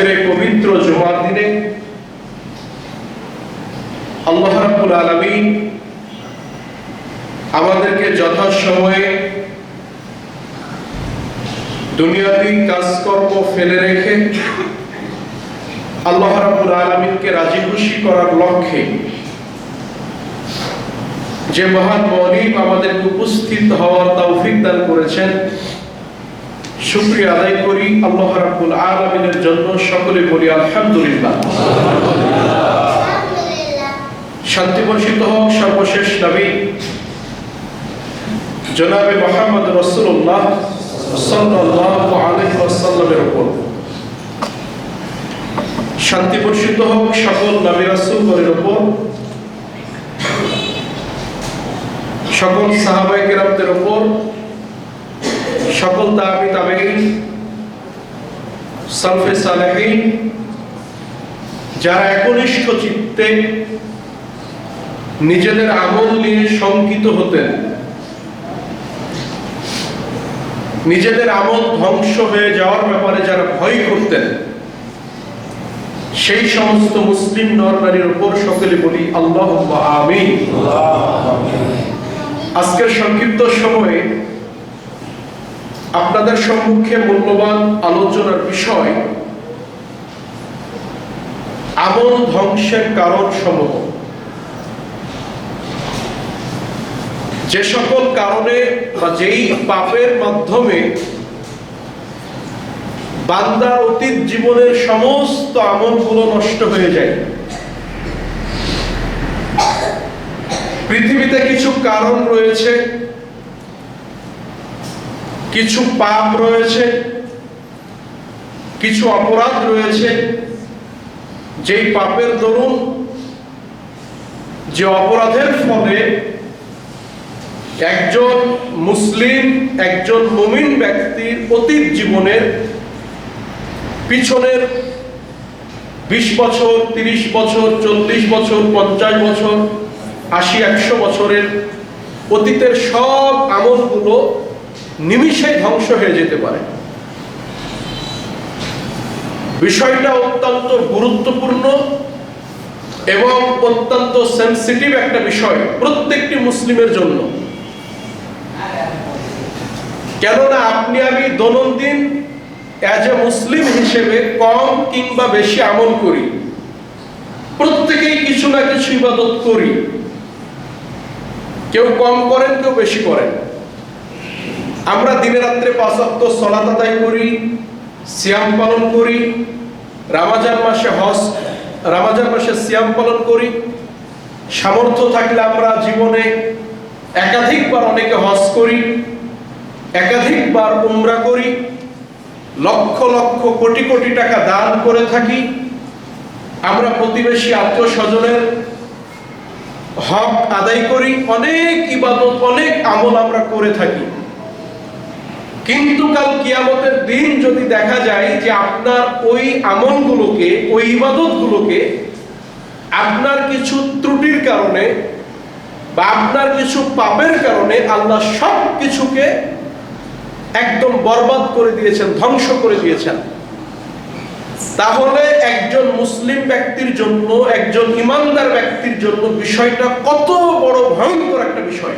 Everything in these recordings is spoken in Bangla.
আজকের এই পবিত্র জুমার দিনে আল্লাহ রাব্বুল আলামিন আমাদেরকে যথাসময়ে দুনিয়াবী কাজকর্ম ফেলে রেখে আল্লাহ রাব্বুল আলামিনকে রাজি খুশি করার লক্ষ্যে যে মহান মওলিদ আমাদেরকে উপস্থিত হওয়ার তৌফিক দান করেছেন, শুকরিয়া আদায় করি আল্লাহ রাব্বুল আলামিনের জন্য। সকলে বলি আলহামদুলিল্লাহ। শান্তি বর্ষিত হোক সর্বশেষ নবী জনাবে মুহাম্মদ রাসূলুল্লাহ সাল্লাল্লাহু আলাইহি ওয়াসাল্লামের উপর। শান্তি বর্ষিত হোক সকল নবী রাসূলগণের উপর, সকল সাহাবায়ে কেরামদের উপর, সকল তাবি তাবেঈন, সালফে সালেহিন, যারা একনিষ্ঠ চিত্তে নিজেদের আমল নিয়ে শঙ্কিত হতেন, নিজেদের আমল ধ্বংস হয়ে যাওয়ার ব্যাপারে যারা ভয় করতেন, সেই সমস্ত মুসলিম নর নারীর উপর সকলে বলি আল্লাহুম্মা আমিন। আজকের সংক্ষিপ্ত সময়ে আপনাদের সম্মুখে মূল্যবান আলোচনার বিষয় আমল ধ্বংসের কারণ সমূহ। যে সকল কারণে বা যেই পাপের মাধ্যমে বান্দার অতীত জীবনের সমস্ত আমলগুলো নষ্ট হয়ে যায়। পৃথিবীতে কিছু কারণ রয়েছে, কিছু পাপ রয়েছে, কিছু অপরাধ রয়েছে, যেই পাপের দরুন, যে অপরাধের ফলে একজন মুসলিম, একজন মুমিন ব্যক্তির অতীত জীবনের পিছনের 20 বছর, 30 বছর, 40 বছর, 50 বছর, 80-100 বছরের অতীতের সব আমলগুলো নিমিষে ধ্বংস হয়ে যেতে পারে। বিষয়টা অত্যন্ত গুরুত্বপূর্ণ এবং অত্যন্ত সেনসিটিভ একটা বিষয় প্রত্যেকটি মুসলিমের জন্য। কেননা আপনি আমি দৈনন্দিন অ্যাজ এ মুসলিম হিসেবে কম কিংবা বেশি আমল করি, প্রত্যেকেই কিছু না কিছু ইবাদত করি। কেউ কম করেন, কেউ বেশি করেন। আমরা দিনে রাত্রে 5 ওয়াক্ত সালাত আদায় করি, সিয়াম পালন করি, রমজান মাসে সিয়াম পালন করি। সামর্থ্য থাকলে আমরা জীবনে একাধিকবার অনেকে হজ করি, একাধিকবার উমরা করি, লক্ষ লক্ষ কোটি কোটি টাকা দান করে থাকি। আমরা প্রতিবেশী আত্মীয়স্বজনের হক আদায় করি, অনেক ইবাদত, অনেক আমল আমরা করে থাকি। কিন্তু কাল কিয়ামতের দিন যদি দেখা যায় যে আপনার ওই আমলগুলোকে, ওই ইবাদতগুলোকে আপনার কিছু ত্রুটির কারণে বা আপনার কিছু পাপের কারণে আল্লাহ সব কিছুকে একদম বরবাদ করে দিয়েছেন, ধ্বংস করে দিয়েছেন, তাহলে একজন মুসলিম ব্যক্তির জন্য, একজন ইমানদার ব্যক্তির জন্য বিষয়টা কত বড় ভয়ঙ্কর একটা বিষয়।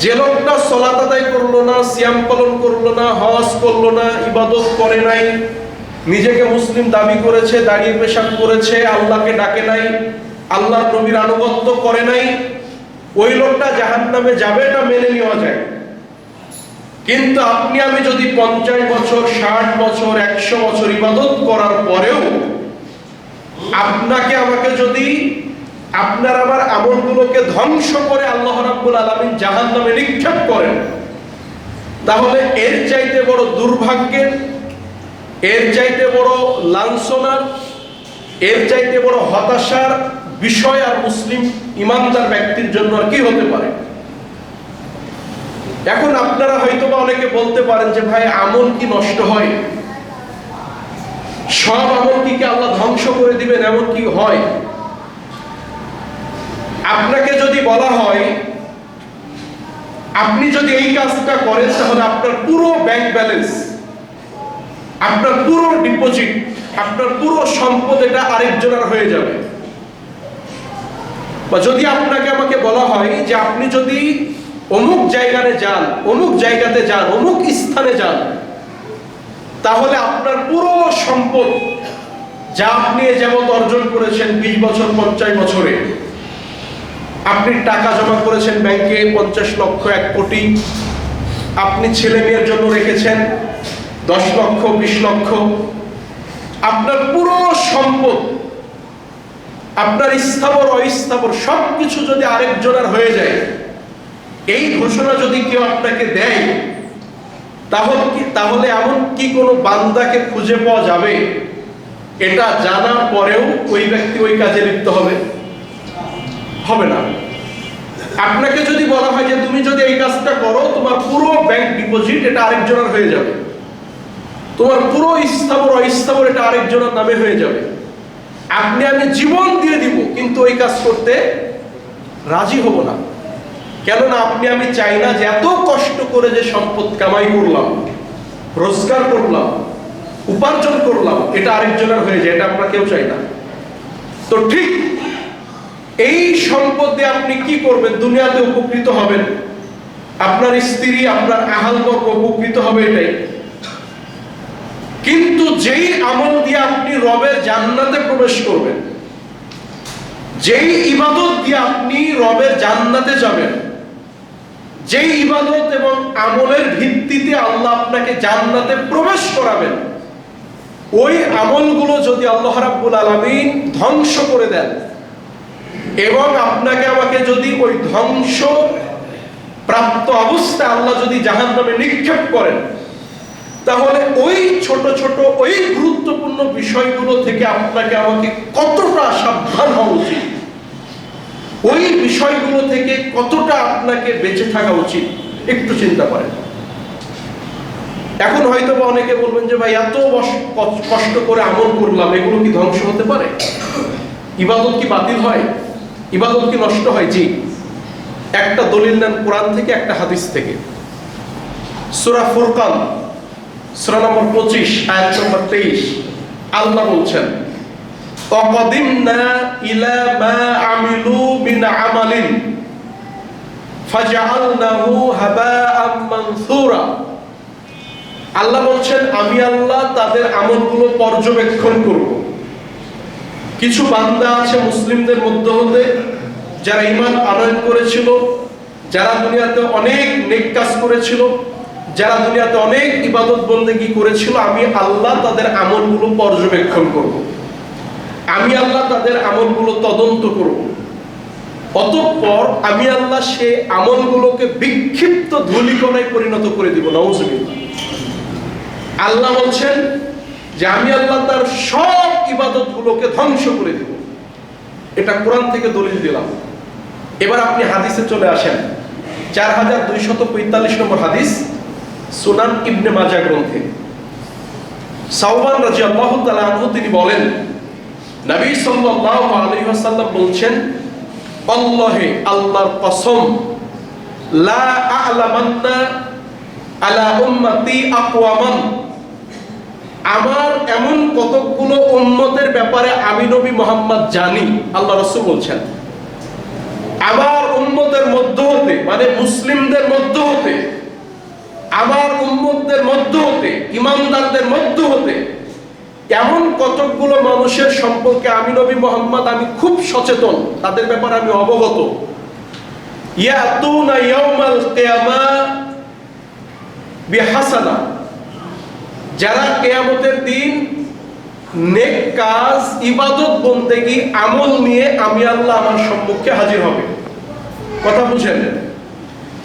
যে লোকটা সালাত আদায় করলো না, সিয়াম পালন করলো না, হজ করলো না, ইবাদত করে নাই, নিজেকে মুসলিম দাবি করেছে, দাঁড়িয়ে পেশাব করেছে, আল্লাহকে ডাকে নাই, আল্লাহর নবীর আনুগত্য করে নাই, ওই লোকটা জাহান্নামে যাবে, এটা মেনে নেওয়া যায়। কিন্তু আপনি আমি যদি 50 বছর, 60 বছর, 100 বছর ইবাদত করার পরেও আপনাকে আমাকে যদি আপনার আমার আমলগুলোকে ধ্বংস করে আল্লাহ রাব্বুল আলামিন জাহান্নামে নিক্ষেপ করেন, তাহলে এর চাইতে বড় দুর্ভাগ্যের, এর চাইতে বড় লাঞ্ছনার, এর চাইতে বড় হতাশার বিষয় আর মুসলিম ইমানদার ব্যক্তির জন্য আর কি হতে পারে? এখন আপনারা হয়তোবা অনেকে বলতে পারেন যে ভাই, আমল কি নষ্ট হয়? সব আমল কি আল্লাহ ধ্বংস করে দিবেন, এমন কি হয়? আপনাকে যদি বলা হয় আপনি যদি এই কাজটা করেন তাহলে আপনার পুরো ব্যাংক ব্যালেন্স আপনার পুরো ডিপোজিট, আপনার পুরো সম্পদ এটা আরেকজনের হয়ে যাবে। বা যদি আপনাকে আমাকে বলা হয় যে আপনি যদি অমুক জায়গাতে যান, অমুক জায়গাতে যান, অমুক স্থানে যান, তাহলে আপনার পুরো সম্পদ যা আপনি যেমন অর্জন করেছেন 20 বছর 50 বছরে, আপনি টাকা জমা করেছেন ব্যাংকে 50 লক্ষ 1 কোটি, আপনি ছেলে মেয়ের জন্য রেখেছেন 10 লক্ষ 20 লক্ষ, আপনার পুরো সম্পদ, আপনার স্থাবর অস্থাবর সবকিছু যদি আরেকজনের হয়ে যায়, এই ঘোষণা যদি কেউ আপনাকে দেয়, তাহলে এমন কি কোনো বান্দাকে খুঁজে পাওয়া যাবে এটা জানার পরেও ওই ব্যক্তি ওই কাজে লিপ্ত হবে? হবে না। আপনাকে যদি বলা হয় যে তুমি যদি এই কাজটা করো, তোমার পুরো ব্যাংক ডিপোজিট এটা আরেকজনের হয়ে যাবে, তোমার পুরো স্থাবর অস্থাবর এটা আরেকজনের নামে হয়ে যাবে, আপনি আমি জীবন দিয়ে দিব, কিন্তু ওই কাজ করতে রাজি হব না। কেননা আপনি আমি চাই না যে এত কষ্ট করে যে সম্পদ কামাই করলাম, রোজগার করলাম, উপার্জন করলাম, এটা আরেকজনের হয়ে যায়, এটা আমরা কেউ চাই না। তো ঠিক এই সম্পদ দিয়ে আপনি কি করবেন? দুনিয়াতে উপকৃত হবেন, আপনার স্ত্রী, আপনার আহালবর্গ উপকৃত হবে, এটাই। কিন্তু যেই আমল দিয়ে আপনি রবের জান্নাতে প্রবেশ করবেন, যেই ইবাদত দিয়ে আপনি রবের জান্নাতে যাবেন, যেই ইবাদত এবং আমলের ভিত্তিতে আল্লাহ আপনাকে জান্নাতে প্রবেশ করাবেন, ওই আমলগুলো যদি আল্লাহ রাব্বুল আলামিন ধ্বংস করে দেন এবং আপনাকে আমাকে যদি ওই ধ্বংস প্রাপ্ত অবস্থায় আল্লাহ যদি জাহান্নামে নিক্ষেপ করেন, তাহলে ওই ছোট ছোট ওই গুরুত্বপূর্ণ বিষয়গুলো থেকে আপনাকে আমাকে কতটা সাবধান হওয়া উচিত, ওই বিষয়গুলো থেকে কতটা আপনাকে বেঁচে থাকা উচিত, একটু চিন্তা করেন। এখন হয়তো বা অনেকে বলবেন যে ভাই এত কষ্ট করে আমল করলাম, এগুলো কি ধ্বংস হতে পারে? ইবাদত কি বাতিল হয়? ইবাদত কি নষ্ট হয়? জি। একটা দলিল নেন কোরআন থেকে, একটা হাদিস থেকে। সূরা ফুরকান সূরা নম্বর 25 আয়াত নম্বর 23 আল্লাহ বলছেন, ওয়াকাদিমনা ইলা মা আমিলু মিন আমালিন ফাজআলনাহু হাবাআম মানসুরা। আল্লাহ বলছেন, আমি আল্লাহ তাদের আমলগুলো পর্যবেক্ষণ করব। কিছু বান্দা আছে মুসলিমদের মধ্যে হতে যারা ঈমান আনয়ন করেছিল, যারা দুনিয়াতে অনেক নেক কাজ করেছিল, যারা দুনিয়াতে অনেক ইবাদত বন্দেগী করেছিল, আমি আল্লাহ তাদের আমলগুলো পর্যবেক্ষণ করব, আমি আল্লাহ তাদের আমলগুলো তদন্ত করব। অতঃপর আমি আল্লাহ সে আমলগুলোকে বিক্ষিপ্ত ধূলিকণায় পরিণত করে দিব। নাউজুবিল্লাহ। আল্লাহ বলছেন যে আমি আল্লাহ তার সব ইবাদতগুলোকে ধ্বংস করে দিব। এটা কোরআন থেকে দলিল দিলাম। এবার আপনি হাদিসে চলে আসেন। 4245 নম্বর হাদিস, সুনান ইবনে মাজাহ গ্রন্থে। সাওবান রাদিয়াল্লাহু তাআলা আনহু তিনি বলেন, নবী সাল্লাল্লাহু আলাইহি ওয়াসাল্লাম বলছেন, আল্লাহে, আল্লাহর কসম, লা আ'লামান্না আলা উম্মতি আকওয়ামান, আমার এমন কতকগুলো উম্মতের ব্যাপারে আমি নবী মুহাম্মদ জানি। আল্লাহ রাসূল বলছেন, আমার উম্মতের মধ্য হতে, মানে মুসলিমদের মধ্য হতে, আমার উম্মতদের মধ্য হতে, ইমানদারদের মধ্য হতে এমন কতকগুলো মানুষের সম্পর্কে আমি নবী মুহাম্মদ আমি খুব সচেতন, তাদের ব্যাপারে আমি অবগত। ইয়াতুনা ইয়াউমাল কিয়ামা বিহাসানা, যারা কিয়ামতের দিন নেক কাজ, ইবাদত বন্দেগী, আমল নিয়ে আমি আল্লাহ আমার সম্মুখে হাজির হবে। কথা বুঝেন?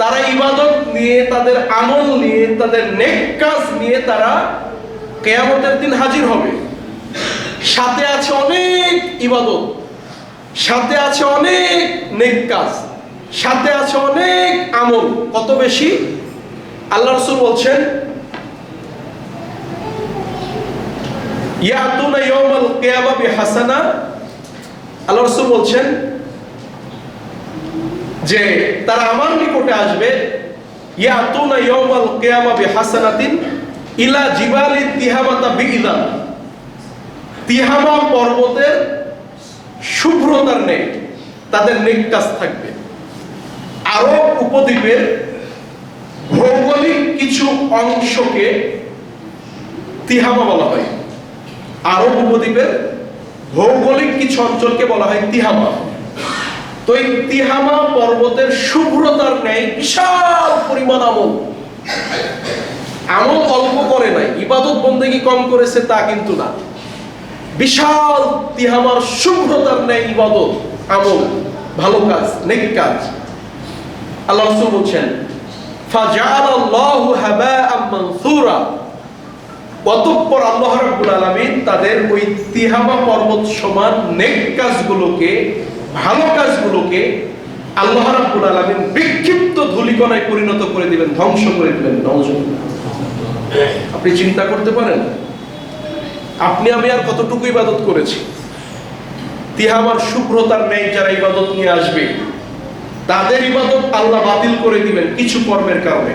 তারা ইবাদত নিয়ে, তাদের আমল নিয়ে, তাদের নেক কাজ নিয়ে তারা কিয়ামতের দিন হাজির হবে। সাথে আছে অনেক ইবাদত, সাথে আছে অনেক নেক কাজ, সাথে আছে অনেক আমল। কত বেশি? আল্লাহ রাসূল বলছেন, ইয়াতুনা ইয়াউমাল কিয়ামা বিহাসানা। আল্লাহ রাসূল বলছেন যে তারা আমার নিকটে আসবে, ইয়াতুনা ইয়াউমাল কিয়ামা বিহাসানাতিন ইলা জিবালি তিহামাতা বিইদান, তিহামা পর্বতের শুভ্রতার নেই তাদের নেক কাজ থাকবে। আরব উপদ্বীপের ভৌগোলিক কিছু অংশকে তিহামা বলা হয়। আরব উপদ্বীপের ভৌগোলিক কিছু অঞ্চলকে বলা হয় তিহামা। তো এই তিহামা পর্বতের শুভ্রতার ন্যায় বিশাল পরিমাণ আমল অল্প করে নাই, ইবাদত বন্দেগী কম করেছে তা কিন্তু না, বিশাল তিহামার শুভ্রতার ন্যায় ইবাদত, আমল, ভালো কাজ, নেক কাজ। আল্লাহ রাসূল বলছেন ফাজআলাল্লাহু হাবাআম মানসুরা, অতঃপর আল্লাহ রাব্বুল আলামিন তাদের ওই তিহামা পর্বত সমান নেক কাজগুলোকে, ভালো কাজগুলোকে আল্লাহ রাব্বুল আলামিন বিক্ষিপ্ত ধূলিকণায় পরিণত করে দিবেন, ধ্বংস করে দিবেন। নাউযুবিল্লাহ। আপনি চিন্তা করতে পারেন আপনি আমি আর কতটুকু ইবাদত করেছি? তিহামার শুভ্রতার ন্যায় যারা ইবাদত নিয়ে আসবে তাদের ইবাদত আল্লাহ বাতিল করে দিবেন কিছু কর্মের কারণে।